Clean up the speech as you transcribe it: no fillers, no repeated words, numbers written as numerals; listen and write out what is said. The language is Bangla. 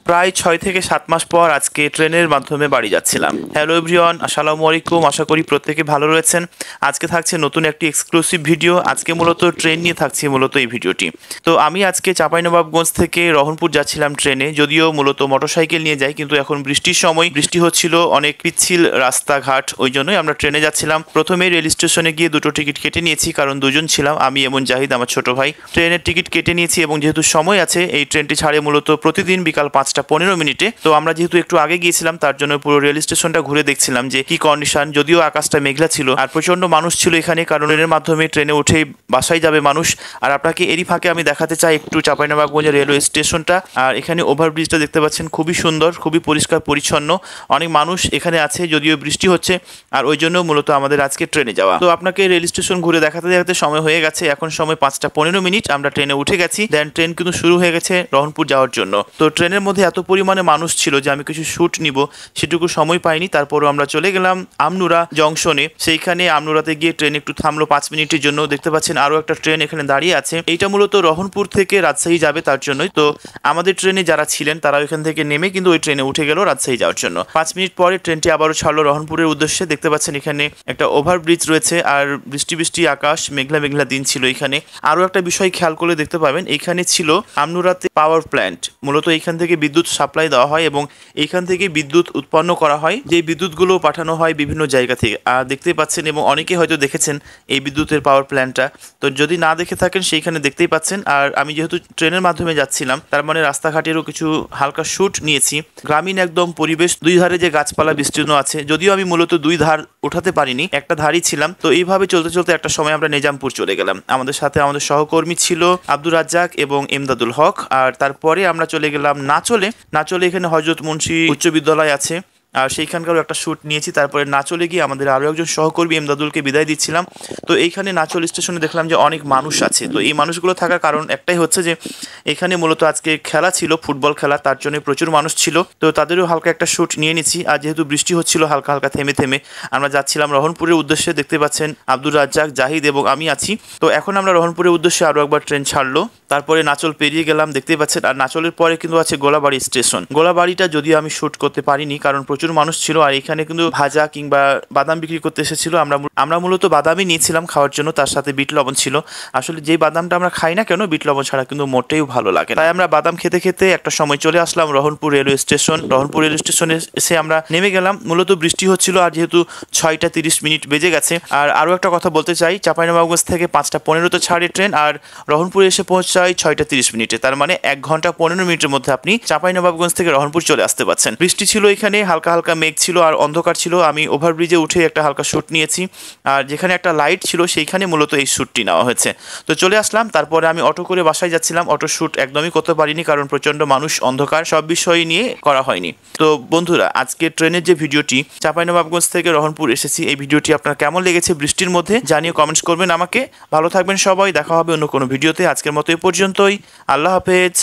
প্রায় 6 থেকে 7 মাস পর আজকে ট্রেনের মাধ্যমে বাড়ি যাচ্ছিলাম। হ্যালো এভরিওয়ান, আসসালামু আলাইকুম। আশা করি প্রত্যেকে ভালো রয়েছেন। আজকে থাকছে নতুন একটি এক্সক্লুসিভ ভিডিও। আজকে মূলত ট্রেন নিয়ে থাকছে এই ভিডিওটি। তো আমি আজকে চাঁপাইনবাবগঞ্জ থেকে রহনপুর যাচ্ছিলাম ট্রেনে, যদিও মূলত মোটরসাইকেল নিয়ে যাই, কিন্তু এখন বৃষ্টির সময়, বৃষ্টি হচ্ছিল, অনেক পিচ্ছিল রাস্তাঘাট, ওই জন্যই আমরা ট্রেনে যাচ্ছিলাম। প্রথমে রেল স্টেশনে গিয়ে দুটো টিকিট কেটে নিয়েছি, কারণ দুজন ছিলাম, আমি এবং জাহিদ আমার ছোট ভাই। ট্রেনের টিকিট কেটে নিয়েছি এবং যেহেতু সময় আছে, এই ট্রেনটি ছাড়ে মূলত প্রতিদিন বিকাল 5:15। তো আমরা যেহেতু একটু আগে গিয়েছিলাম, তার জন্য পুরো রেল স্টেশনটা ঘুরে দেখছিলাম যে কি কন্ডিশন। যদিও আকাশটা মেঘলা ছিল আর প্রচন্ড মানুষ ছিল এখানে, কারণ ট্রেনের মাধ্যমে ট্রেনে উঠেই বাসায় যাবে মানুষ। আর আপনাকে এরই ফাঁকে আমি দেখাতে চাই একটু চাঁপাইনবাবগঞ্জের রেলওয়ে স্টেশনটা। আর এখানে ওভারব্রিজটা দেখতে পাচ্ছেন, খুবই সুন্দর, খুবই পরিষ্কার পরিচ্ছন্ন। অনেক মানুষ এখানে আছে, যদিও বৃষ্টি হচ্ছে, আর ওই জন্য মূলত আমাদের আজকে ট্রেনে যাওয়া। তো আপনাকে রেল স্টেশন ঘুরে দেখাতে দেখাতে সময় হয়ে গেছে। এখন সময় 5:15। আমরা ট্রেনে উঠে গেছি, দেন ট্রেন কিন্তু শুরু হয়ে গেছে রহনপুর যাওয়ার জন্য। তো ট্রেনের মধ্যে এত পরিমাণে মানুষ ছিল যে আমি কিছু শুট নিব সেটুকু সময় পাইনি। তারপরও আমরা চলে গেলাম আমনুরা জংশনে। সেইখানে আমনুরাতে গিয়ে ট্রেন একটু থামলো 5 মিনিটের জন্য। দেখতে পাচ্ছেন আরো একটা ট্রেন এখানে দাঁড়িয়ে আছে। এইটা মূলত রহনপুর থেকে রাজশাহী যাবে, তার জন্যই। তো আমাদের ট্রেনে যারা ছিলেন তারা ওইখান থেকে নেমে কিন্তু ওই ট্রেনে উঠে গেল রাজশাহী যাওয়ার জন্য। 5 মিনিট পরে ট্রেনটি আবারও ছাড়লো রহনপুরের উদ্দেশ্যে। দেখতে পাচ্ছেন এখানে একটা ওভারব্রিজ রয়েছে, আর বৃষ্টি বৃষ্টি আকাশ, মেঘলা মেঘলা দিন ছিল এখানে। আরো একটা বিষয় খেয়াল করলে দেখতে পাবেন, এখানে ছিল আমনুরাতে পাওয়ার প্ল্যান্ট। মূলত এখান থেকে বিদ্যুৎ সাপ্লাই দেওয়া হয় এবং এইখান থেকে বিদ্যুৎ উৎপন্ন করা হয়, যে বিদ্যুৎগুলো পাঠানো হয় বিভিন্ন জায়গা থেকে। আর দেখতেই পাচ্ছেন, এবং অনেকে হয়তো দেখেছেন এই বিদ্যুতের পাওয়ার প্ল্যান্টটা। তো যদি না দেখে থাকেন, সেইখানে দেখতেই পাচ্ছেন। আর আমি যেহেতু ট্রেনের মাধ্যমে যাচ্ছিলাম, তার মানে রাস্তাঘাটেরও কিছু হালকা শুট নিয়েছি। গ্রামীণ একদম পরিবেশ, দুই ধারে যে গাছপালা বিস্তীর্ণ আছে, যদিও আমি মূলত দুই ধার উঠাতে পারিনি, একটা ধারই ছিলাম। তো এইভাবে চলতে চলতে একটা সময় আমরা নিজামপুর চলে গেলাম। আমাদের সাথে আমাদের সহকর্মী ছিল আব্দুর রাজ্জাক এবং এমদাদুল হক। আর তারপরে আমরা চলে গেলাম নাচলে। এখানে হযরত মুন্সি উচ্চ বিদ্যালয় আছে, আর সেইখানকারও একটা শ্যুট নিয়েছি। তারপরে নাচলে গিয়ে আমাদের আরও একজন সহকর্মী এমদাদুলকে বিদায় দিচ্ছিলাম। তো এইখানে নাচল স্টেশনে দেখলাম যে অনেক মানুষ আছে। তো এই মানুষগুলো থাকার কারণ একটাই হচ্ছে যে এখানে মূলত আজকে খেলা ছিল, ফুটবল খেলা, তার জন্য প্রচুর মানুষ ছিল। তো তাদেরও হালকা একটা শ্যুট নিয়ে নিচ্ছি। আর যেহেতু বৃষ্টি হচ্ছিল হালকা হালকা থেমে থেমে, আমরা যাচ্ছিলাম রহনপুরের উদ্দেশ্যে। দেখতে পাচ্ছেন আব্দুর রাজ্জাক, জাহিদ এবং আমি আছি। তো এখন আমরা রহনপুরের উদ্দেশ্যে আরও একবার ট্রেন ছাড়লো। তারপরে নাচল পেরিয়ে গেলাম, দেখতেই পাচ্ছেন। আর নাচলের পরে কিন্তু আছে গোলাবাড়ি স্টেশন। গোলাবাড়িটা যদিও আমি শ্যুট করতে পারিনি, কারণ প্রচুর মানুষ ছিল। আর এখানে কিন্তু ভাজা কিংবা বাদাম বিক্রি করতে এসেছিল। আমরা মূলত বাদামই নিয়েছিলাম খাওয়ার জন্য, তার সাথে বিট লবণ ছিল। আসলে যে বাদামটা আমরা খাই না কেন, বিট লবণ ছাড়া কিন্তু মোটেও ভালো লাগে না। তাই আমরা বাদাম খেতে খেতে একটা সময় চলে আসলাম Rohanpur railway station. Rohanpur railway স্টেশনে এসে আমরা নেমে গেলাম। মূলত বৃষ্টি হচ্ছিল, আর যেহেতু 6:30 বেজে গেছে। আর আরও একটা কথা বলতে চাই, চাঁপাইনবাবগঞ্জ থেকে 5:15 ছাড়ে ট্রেন, আর রহনপুরে এসে পৌঁছায় 6:30। তার মানে 1 ঘন্টা 15 মিনিটের মধ্যে আপনি চাঁপাইনবাবগঞ্জ থেকে রহনপুর চলে আসতে পারছেন। বৃষ্টি ছিল এখানে, হালকা হালকা মেঘ ছিল আর অন্ধকার ছিল। আমি ওভারব্রিজে উঠে একটা হালকা শ্যুট নিয়েছি, আর যেখানে একটা লাইট ছিল সেইখানে মূলত এই শ্যুটটি নেওয়া হয়েছে। তো চলে আসলাম। তারপরে আমি অটো করে বাসায় যাচ্ছিলাম। অটো শ্যুট একদমই করতে পারিনি, কারণ প্রচন্ড মানুষ, অন্ধকার, সব বিষয় নিয়ে করা হয়নি। তো বন্ধুরা, আজকে ট্রেনের যে ভিডিওটি, চাঁপাইনবাবগঞ্জ থেকে রহনপুর এসেছি, এই ভিডিওটি আপনার কেমন লেগেছে বৃষ্টির মধ্যে জানিয়ে কমেন্টস করবেন আমাকে। ভালো থাকবেন সবাই, দেখা হবে অন্য কোনো ভিডিওতে। আজকের মতো এই পর্যন্তই। আল্লাহ হাফেজ।